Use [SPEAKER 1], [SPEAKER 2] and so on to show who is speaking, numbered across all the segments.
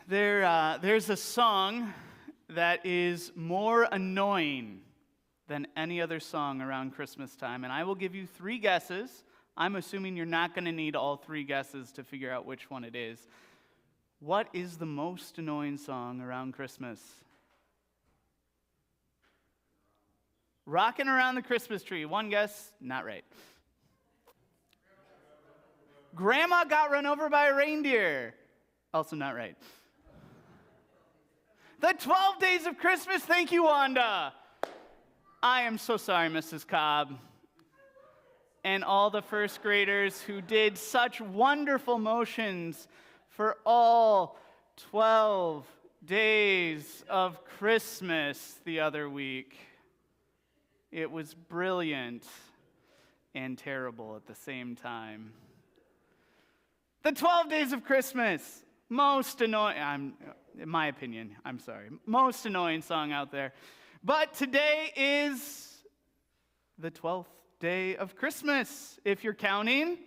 [SPEAKER 1] There's a song that is more annoying than any other song around Christmas time, and I will give you 3 guesses. I'm assuming you're not going to need all 3 guesses to figure out which one it is. What is the most annoying song around Christmas? Rocking Around the Christmas Tree. 1 guess, not right. Grandma Got Run Over by a Reindeer. Also not right. The 12 Days of Christmas. Thank you, Wanda. I am so sorry, Mrs. Cobb. And all the first graders who did such wonderful motions for all 12 days of Christmas the other week. It was brilliant and terrible at the same time. The 12 Days of Christmas. Most annoying, in my opinion, I'm sorry, most annoying song out there. But today is the 12th day of Christmas, if you're counting.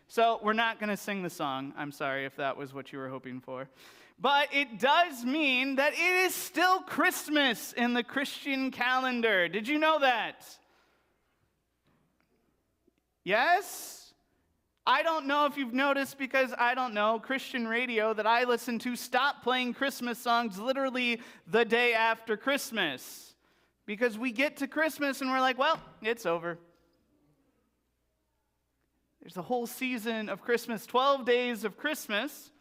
[SPEAKER 1] So we're not going to sing the song. I'm sorry if that was what you were hoping for. But it does mean that it is still Christmas in the Christian calendar. Did you know that? Yes? I don't know if you've noticed, because I don't know, Christian radio that I listen to stopped playing Christmas songs literally the day after Christmas. Because we get to Christmas and we're like, well, it's over. There's a whole season of Christmas, 12 days of Christmas.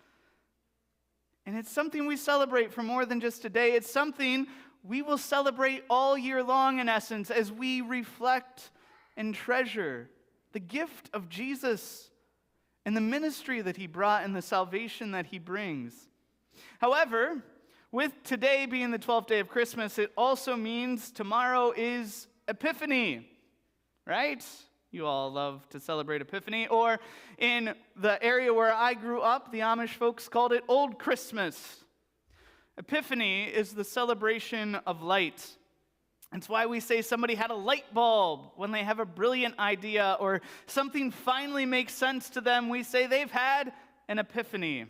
[SPEAKER 1] And it's something we celebrate for more than just a day. It's something we will celebrate all year long, in essence, as we reflect and treasure the gift of Jesus and the ministry that he brought and the salvation that he brings. However, with today being the 12th day of Christmas, it also means tomorrow is Epiphany, right? You all love to celebrate Epiphany. Or in the area where I grew up, the Amish folks called it Old Christmas. Epiphany is the celebration of light. That's why we say somebody had a light bulb when they have a brilliant idea or something finally makes sense to them. We say they've had an epiphany.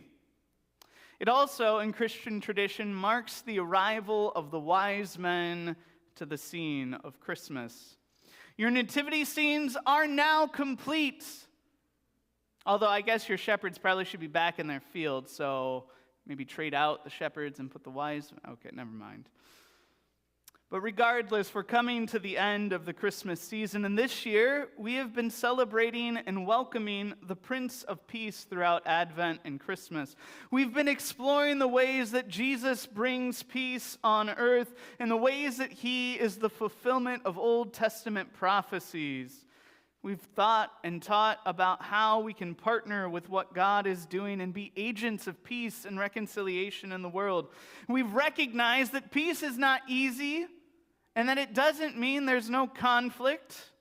[SPEAKER 1] It also, in Christian tradition, marks the arrival of the wise men to the scene of Christmas. Your nativity scenes are now complete. Although I guess your shepherds probably should be back in their field, so maybe trade out the shepherds and put the wise. Okay, never mind. But regardless, we're coming to the end of the Christmas season, and this year we have been celebrating and welcoming the Prince of Peace throughout Advent and Christmas. We've been exploring the ways that Jesus brings peace on earth and the ways that he is the fulfillment of Old Testament prophecies. We've thought and taught about how we can partner with what God is doing and be agents of peace and reconciliation in the world. We've recognized that peace is not easy, and that it doesn't mean there's no conflict,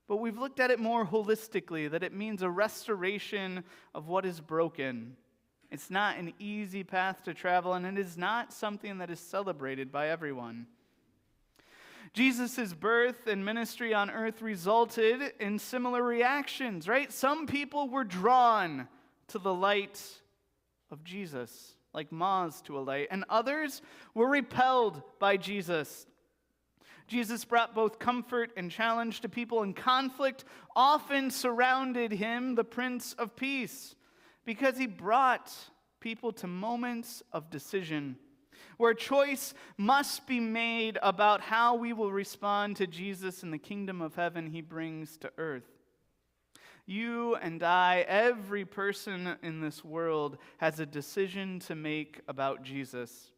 [SPEAKER 1] but we've looked at it more holistically, that it means a restoration of what is broken. It's not an easy path to travel, and it is not something that is celebrated by everyone. Jesus' birth and ministry on earth resulted in similar reactions, right? Some people were drawn to the light of Jesus, like moths to a light, and others were repelled by Jesus. Jesus brought both comfort and challenge to people, and conflict often surrounded him, the Prince of Peace, because he brought people to moments of decision, where choice must be made about how we will respond to Jesus and the kingdom of heaven he brings to earth. You and I, every person in this world, has a decision to make about Jesus.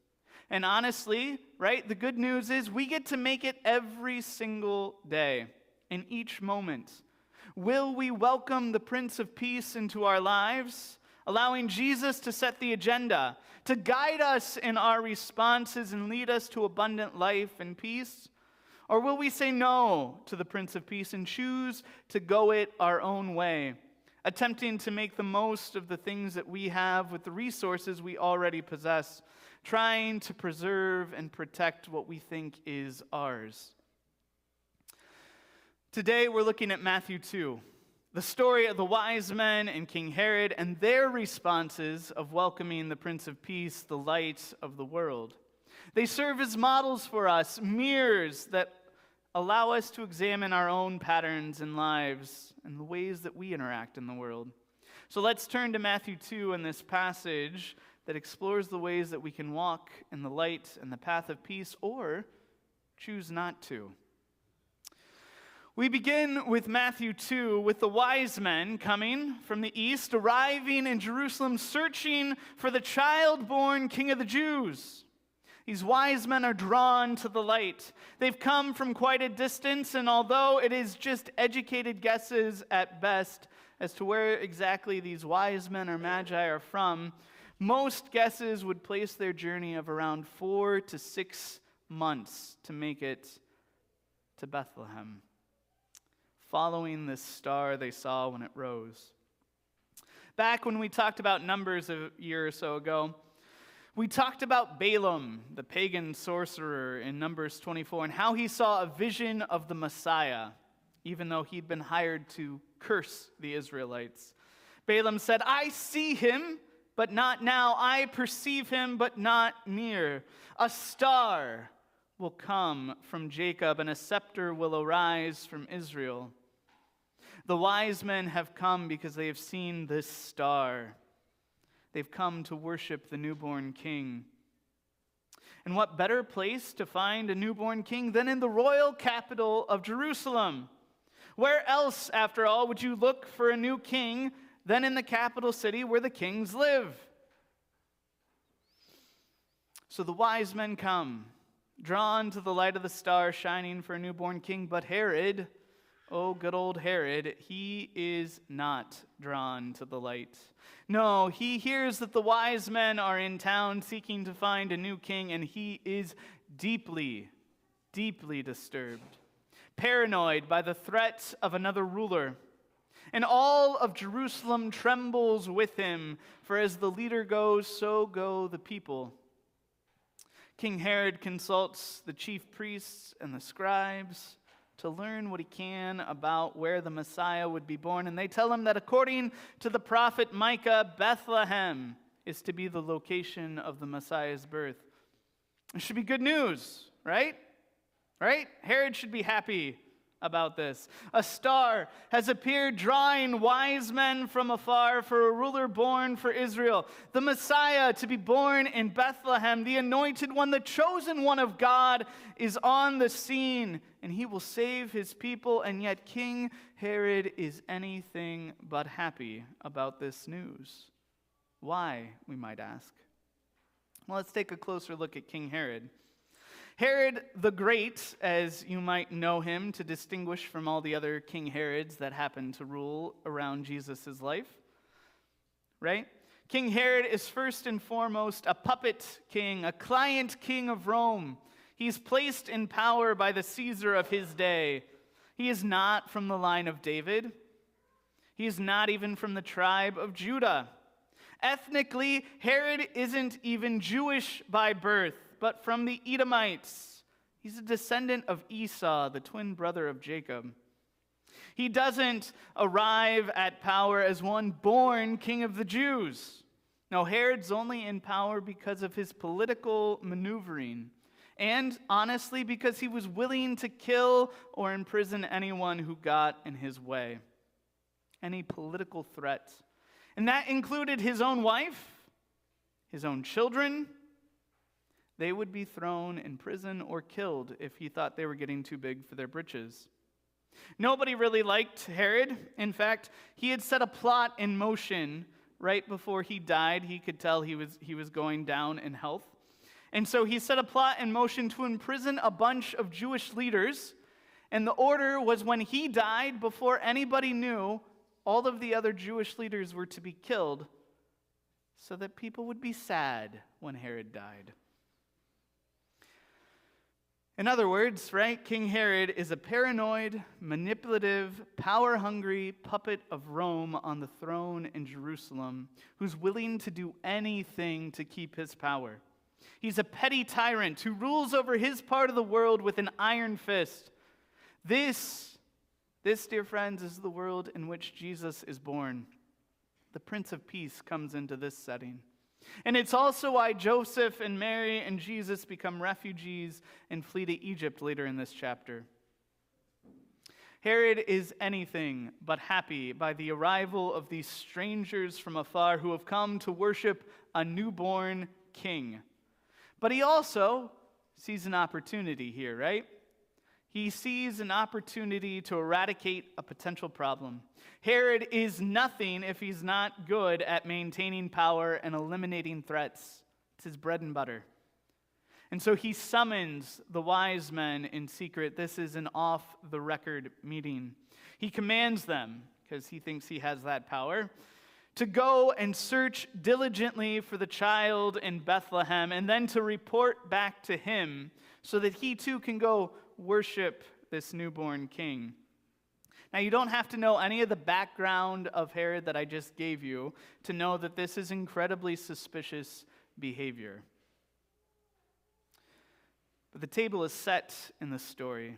[SPEAKER 1] And honestly, right, the good news is we get to make it every single day, in each moment. Will we welcome the Prince of Peace into our lives, allowing Jesus to set the agenda, to guide us in our responses and lead us to abundant life and peace? Or will we say no to the Prince of Peace and choose to go it our own way, attempting to make the most of the things that we have with the resources we already possess, trying to preserve and protect what we think is ours? Today we're looking at Matthew 2. The story of the wise men and King Herod and their responses of welcoming the Prince of Peace, the light of the world. They serve as models for us, mirrors that allow us to examine our own patterns in lives and the ways that we interact in the world. So let's turn to Matthew 2 in this passage that explores the ways that we can walk in the light and the path of peace or choose not to. We begin with Matthew 2 with the wise men coming from the east, arriving in Jerusalem, searching for the child-born King of the Jews. These wise men are drawn to the light. They've come from quite a distance, and although it is just educated guesses at best as to where exactly these wise men or magi are from, most guesses would place their journey of around 4 to 6 months to make it to Bethlehem, following this star they saw when it rose. Back when we talked about Numbers a year or so ago, we talked about Balaam, the pagan sorcerer in Numbers 24, and how he saw a vision of the Messiah, even though he'd been hired to curse the Israelites. Balaam said, "I see him, but not now. I perceive him, but not near. A star will come from Jacob, and a scepter will arise from Israel." The wise men have come because they have seen this star. They've come to worship the newborn king. And what better place to find a newborn king than in the royal capital of Jerusalem? Where else, after all, would you look for a new king than in the capital city where the kings live? So the wise men come, drawn to the light of the star shining for a newborn king, but Herod, oh, good old Herod, he is not drawn to the light. No, he hears that the wise men are in town seeking to find a new king, and he is deeply, deeply disturbed, paranoid by the threat of another ruler. And all of Jerusalem trembles with him, for as the leader goes, so go the people. King Herod consults the chief priests and the scribes to learn what he can about where the Messiah would be born. And they tell him that according to the prophet Micah, Bethlehem is to be the location of the Messiah's birth. It should be good news, right? Right? Herod should be happy about this. A star has appeared, drawing wise men from afar for a ruler born for Israel. The Messiah to be born in Bethlehem, the anointed one, the chosen one of God, is on the scene, and he will save his people. And yet King Herod is anything but happy about this news. Why, we might ask? Well, let's take a closer look at King Herod. Herod the Great, as you might know him, to distinguish from all the other King Herods that happened to rule around Jesus' life, right? King Herod is first and foremost a puppet king, a client king of Rome. He's placed in power by the Caesar of his day. He is not from the line of David. He is not even from the tribe of Judah. Ethnically, Herod isn't even Jewish by birth, but from the Edomites. He's a descendant of Esau, the twin brother of Jacob. He doesn't arrive at power as one born king of the Jews. No, Herod's only in power because of his political maneuvering, and honestly, because he was willing to kill or imprison anyone who got in his way. Any political threat. And that included his own wife, his own children. They would be thrown in prison or killed if he thought they were getting too big for their britches. Nobody really liked Herod. In fact, he had set a plot in motion right before he died. He could tell he was going down in health. And so he set a plot in motion to imprison a bunch of Jewish leaders. And the order was when he died, before anybody knew, all of the other Jewish leaders were to be killed so that people would be sad when Herod died. In other words, right, King Herod is a paranoid, manipulative, power-hungry puppet of Rome on the throne in Jerusalem who's willing to do anything to keep his power. He's a petty tyrant who rules over his part of the world with an iron fist. This This, dear friends, is the world in which Jesus is born. The Prince of Peace comes into this setting. And it's also why Joseph and Mary and Jesus become refugees and flee to Egypt later in this chapter. Herod is anything but happy by the arrival of these strangers from afar who have come to worship a newborn king. But he also sees an opportunity here, right? He sees an opportunity to eradicate a potential problem. Herod is nothing if he's not good at maintaining power and eliminating threats. It's his bread and butter. And so he summons the wise men in secret. This is an off-the-record meeting. He commands them, because he thinks he has that power, to go and search diligently for the child in Bethlehem, and then to report back to him so that he too can go worship this newborn king. Now, you don't have to know any of the background of Herod that I just gave you to know that this is incredibly suspicious behavior. But the table is set in the story.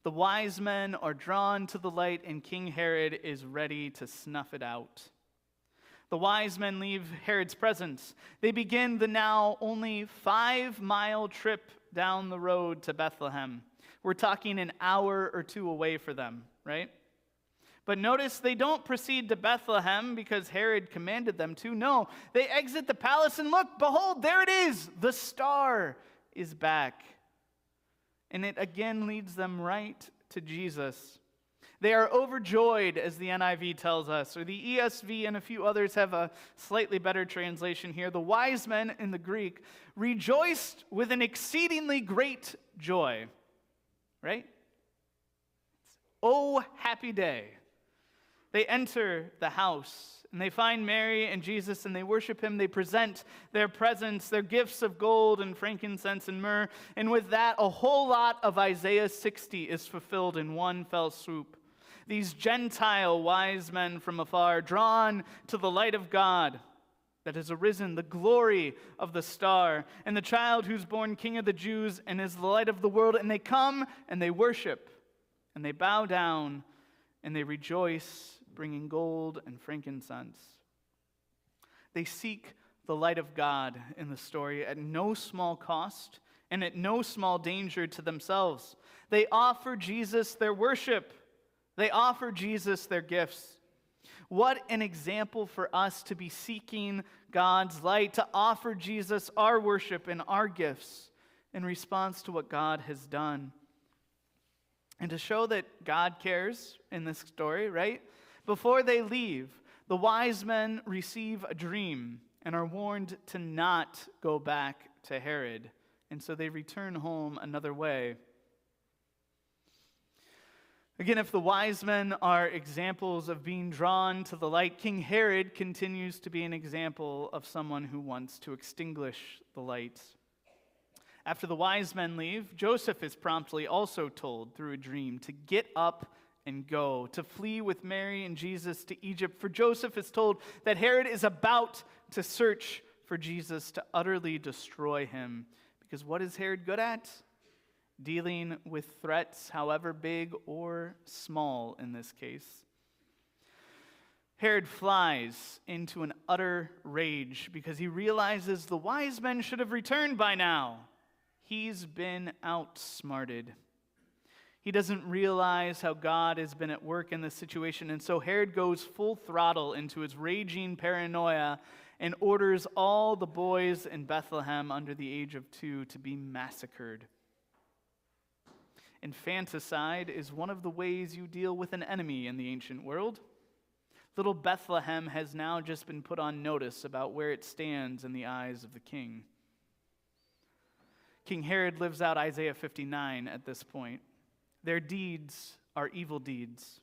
[SPEAKER 1] The wise men are drawn to the light, and King Herod is ready to snuff it out. The wise men leave Herod's presence. They begin the now only 5-mile trip down the road to Bethlehem. We're talking an hour or two away for them, right? But notice they don't proceed to Bethlehem because Herod commanded them to. No, they exit the palace and look, behold, there it is. The star is back. And it again leads them right to Jesus. They are overjoyed, as the NIV tells us, or the ESV and a few others have a slightly better translation here. The wise men in the Greek rejoiced with an exceedingly great joy. Right? Oh, happy day. They enter the house, and they find Mary and Jesus, and they worship him. They present their presents, their gifts of gold and frankincense and myrrh. And with that, a whole lot of Isaiah 60 is fulfilled in one fell swoop. These Gentile wise men from afar, drawn to the light of God that has arisen, the glory of the star, and the child who's born King of the Jews and is the light of the world, and they come and they worship, and they bow down, and they rejoice, bringing gold and frankincense. They seek the light of God in the story at no small cost and at no small danger to themselves. They offer Jesus their worship. They offer Jesus their gifts. What an example for us to be seeking God's light, to offer Jesus our worship and our gifts in response to what God has done. And to show that God cares in this story, right? Before they leave, the wise men receive a dream and are warned to not go back to Herod. And so they return home another way. Again, if the wise men are examples of being drawn to the light, King Herod continues to be an example of someone who wants to extinguish the light. After the wise men leave, Joseph is promptly also told through a dream to get up and go, to flee with Mary and Jesus to Egypt. For Joseph is told that Herod is about to search for Jesus to utterly destroy him. Because what is Herod good at? Dealing with threats, however big or small in this case. Herod flies into an utter rage because he realizes the wise men should have returned by now. He's been outsmarted. He doesn't realize how God has been at work in this situation, and so Herod goes full throttle into his raging paranoia and orders all the boys in Bethlehem under the age of 2 to be massacred. Infanticide is one of the ways you deal with an enemy in the ancient world. Little Bethlehem has now just been put on notice about where it stands in the eyes of the king. King Herod lives out Isaiah 59 at this point. Their deeds are evil deeds.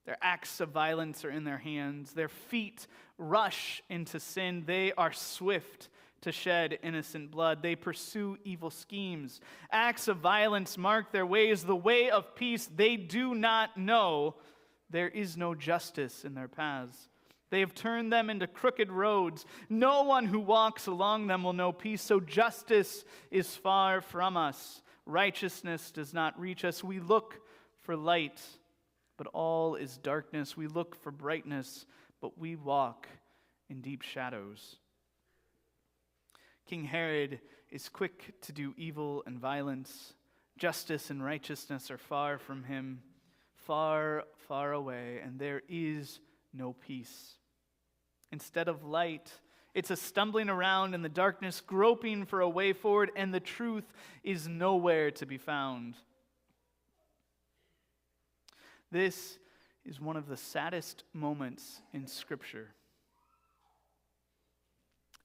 [SPEAKER 1] Their acts of violence are in their hands. Their feet rush into sin. They are swift to shed innocent blood. They pursue evil schemes. Acts of violence mark their ways. The way of peace they do not know. There is no justice in their paths. They have turned them into crooked roads. No one who walks along them will know peace. So justice is far from us. Righteousness does not reach us. We look for light, but all is darkness. We look for brightness, but we walk in deep shadows. King Herod is quick to do evil and violence. Justice and righteousness are far from him, far, far away, and there is no peace. Instead of light, it's a stumbling around in the darkness, groping for a way forward, and the truth is nowhere to be found. This is one of the saddest moments in Scripture.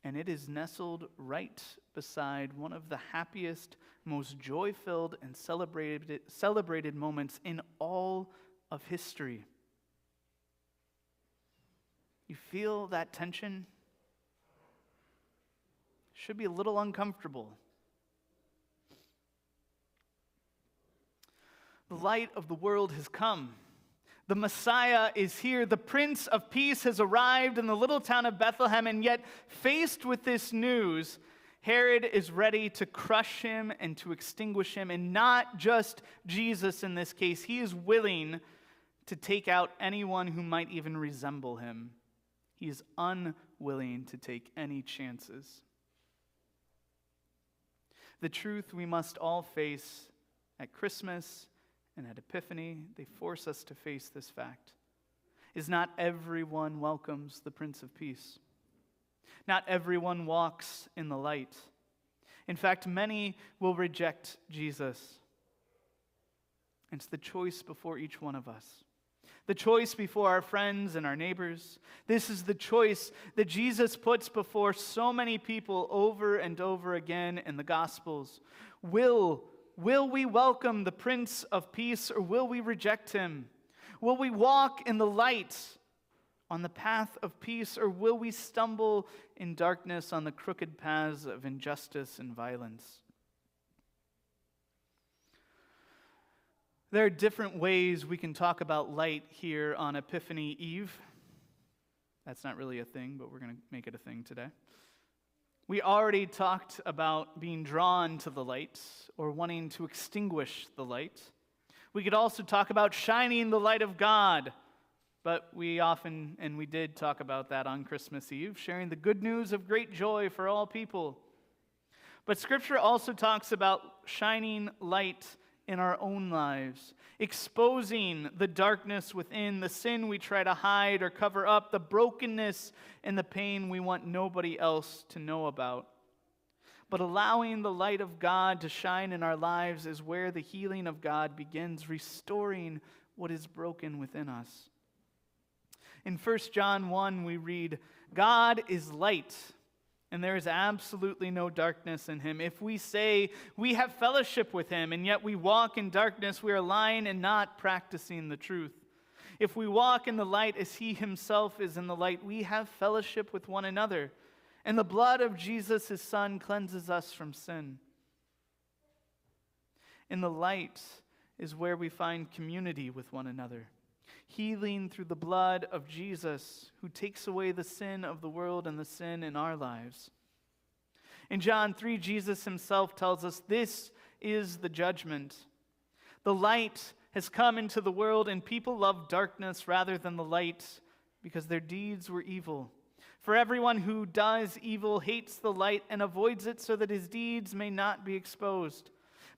[SPEAKER 1] And it is nestled right beside one of the happiest, most joy-filled, and celebrated moments in all of history. You feel that tension? Should be a little uncomfortable. The light of the world has come. The Messiah is here. The Prince of Peace has arrived in the little town of Bethlehem, and yet, faced with this news, Herod is ready to crush him and to extinguish him, and not just Jesus in this case. He is willing to take out anyone who might even resemble him. He is unwilling to take any chances. The truth we must all face at Christmas and at Epiphany, they force us to face this fact, is not everyone welcomes the Prince of Peace. Not everyone walks in the light. In fact, many will reject Jesus. It's the choice before each one of us. The choice before our friends and our neighbors. This is the choice that Jesus puts before so many people over and over again in the Gospels. Will we welcome the Prince of Peace, or will we reject him? Will we walk in the light on the path of peace, or will we stumble in darkness on the crooked paths of injustice and violence? There are different ways we can talk about light here on Epiphany Eve. That's not really a thing, but we're going to make it a thing today. We already talked about being drawn to the light or wanting to extinguish the light. We could also talk about shining the light of God, but we often, and we did talk about that on Christmas Eve, sharing the good news of great joy for all people. But Scripture also talks about shining light in our own lives, exposing the darkness within, the sin we try to hide or cover up, the brokenness and the pain we want nobody else to know about. But allowing the light of God to shine in our lives is where the healing of God begins, restoring what is broken within us. In 1 John 1, we read, "God is light, and there is absolutely no darkness in him. If we say we have fellowship with him, and yet we walk in darkness, we are lying and not practicing the truth. If we walk in the light as he himself is in the light, we have fellowship with one another. And the blood of Jesus, his Son, cleanses us from sin." In the light is where we find community with one another, healing through the blood of Jesus, who takes away the sin of the world and the sin in our lives. In John 3, Jesus himself tells us this is the judgment. The light has come into the world, and people love darkness rather than the light because their deeds were evil. For everyone who does evil hates the light and avoids it so that his deeds may not be exposed.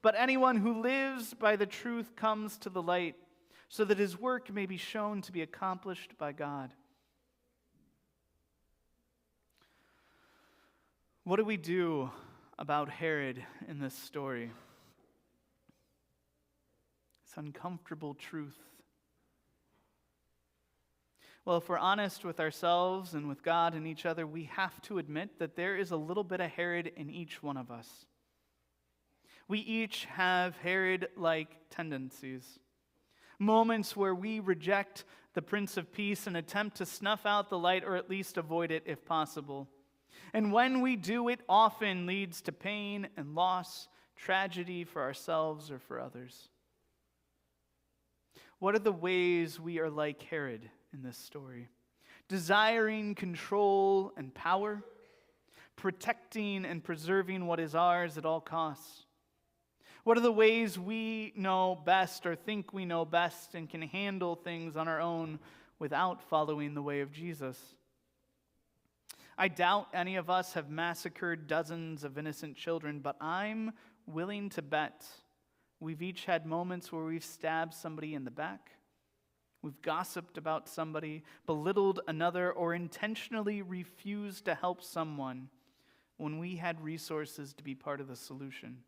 [SPEAKER 1] But anyone who lives by the truth comes to the light, so that his work may be shown to be accomplished by God. What do we do about Herod in this story? It's uncomfortable truth. Well, if we're honest with ourselves and with God and each other, we have to admit that there is a little bit of Herod in each one of us. We each have Herod-like tendencies. Moments where we reject the Prince of Peace and attempt to snuff out the light, or at least avoid it if possible. And when we do, it often leads to pain and loss, tragedy for ourselves or for others. What are the ways we are like Herod in this story? Desiring control and power, protecting and preserving what is ours at all costs. What are the ways we know best or think we know best and can handle things on our own without following the way of Jesus? I doubt any of us have massacred dozens of innocent children, but I'm willing to bet we've each had moments where we've stabbed somebody in the back, we've gossiped about somebody, belittled another, or intentionally refused to help someone when we had resources to be part of the solution.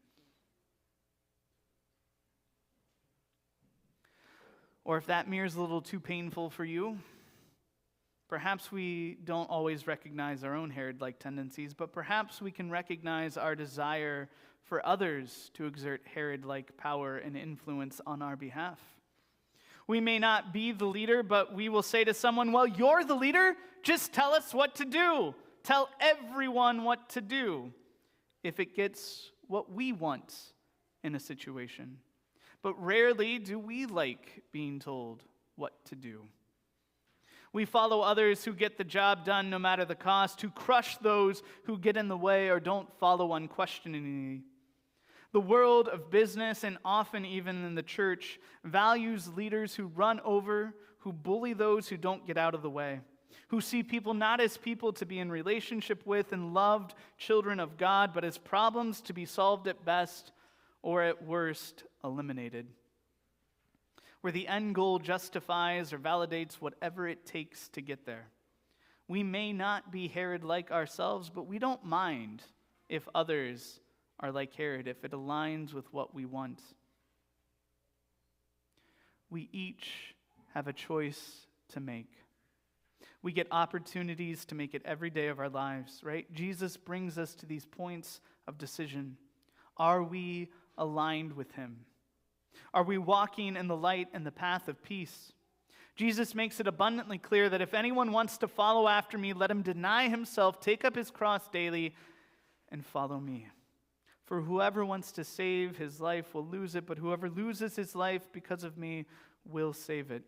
[SPEAKER 1] Or if that mirror's a little too painful for you, perhaps we don't always recognize our own Herod-like tendencies, but perhaps we can recognize our desire for others to exert Herod-like power and influence on our behalf. We may not be the leader, but we will say to someone, well, you're the leader, just tell us what to do. Tell everyone what to do if it gets what we want in a situation. But rarely do we like being told what to do. We follow others who get the job done no matter the cost, who crush those who get in the way or don't follow unquestioningly. The world of business, and often even in the church, values leaders who run over, who bully those who don't get out of the way, who see people not as people to be in relationship with and loved children of God, but as problems to be solved at best or at worst eliminated, where the end goal justifies or validates whatever it takes to get there. We may not be Herod-like ourselves, but we don't mind if others are like Herod, if it aligns with what we want. We each have a choice to make. We get opportunities to make it every day of our lives, right? Jesus brings us to these points of decision. Are we aligned with him? Are we walking in the light and the path of peace? Jesus makes it abundantly clear that if anyone wants to follow after me, let him deny himself, take up his cross daily, and follow me. For whoever wants to save his life will lose it, but whoever loses his life because of me will save it.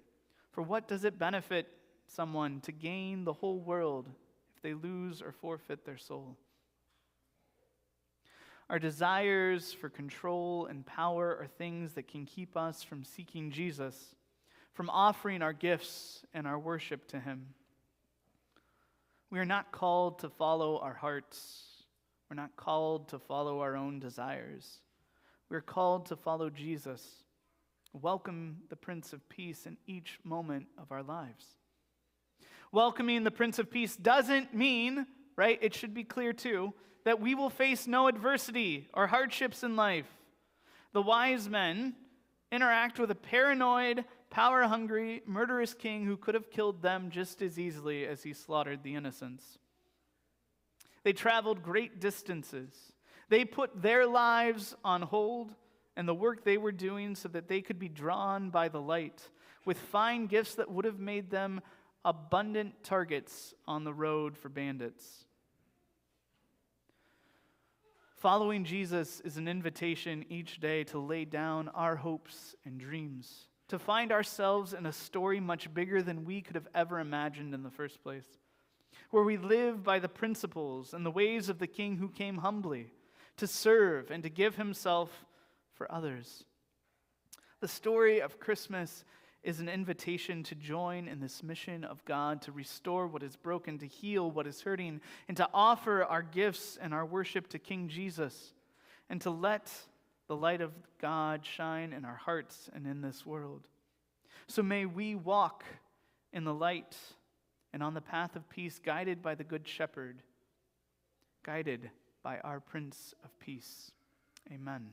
[SPEAKER 1] For what does it benefit someone to gain the whole world if they lose or forfeit their soul? Our desires for control and power are things that can keep us from seeking Jesus, from offering our gifts and our worship to him. We are not called to follow our hearts. We're not called to follow our own desires. We're called to follow Jesus, welcome the Prince of Peace in each moment of our lives. Welcoming the Prince of Peace doesn't mean, right, it should be clear too, that we will face no adversity or hardships in life. The wise men interact with a paranoid, power-hungry, murderous king who could have killed them just as easily as he slaughtered the innocents. They traveled great distances. They put their lives on hold and the work they were doing so that they could be drawn by the light with fine gifts that would have made them abundant targets on the road for bandits. Following Jesus is an invitation each day to lay down our hopes and dreams, to find ourselves in a story much bigger than we could have ever imagined in the first place, where we live by the principles and the ways of the King who came humbly to serve and to give himself for others. The story of Christmas is an invitation to join in this mission of God to restore what is broken, to heal what is hurting, and to offer our gifts and our worship to King Jesus, and to let the light of God shine in our hearts and in this world. So may we walk in the light and on the path of peace, guided by the Good Shepherd, guided by our Prince of Peace. Amen.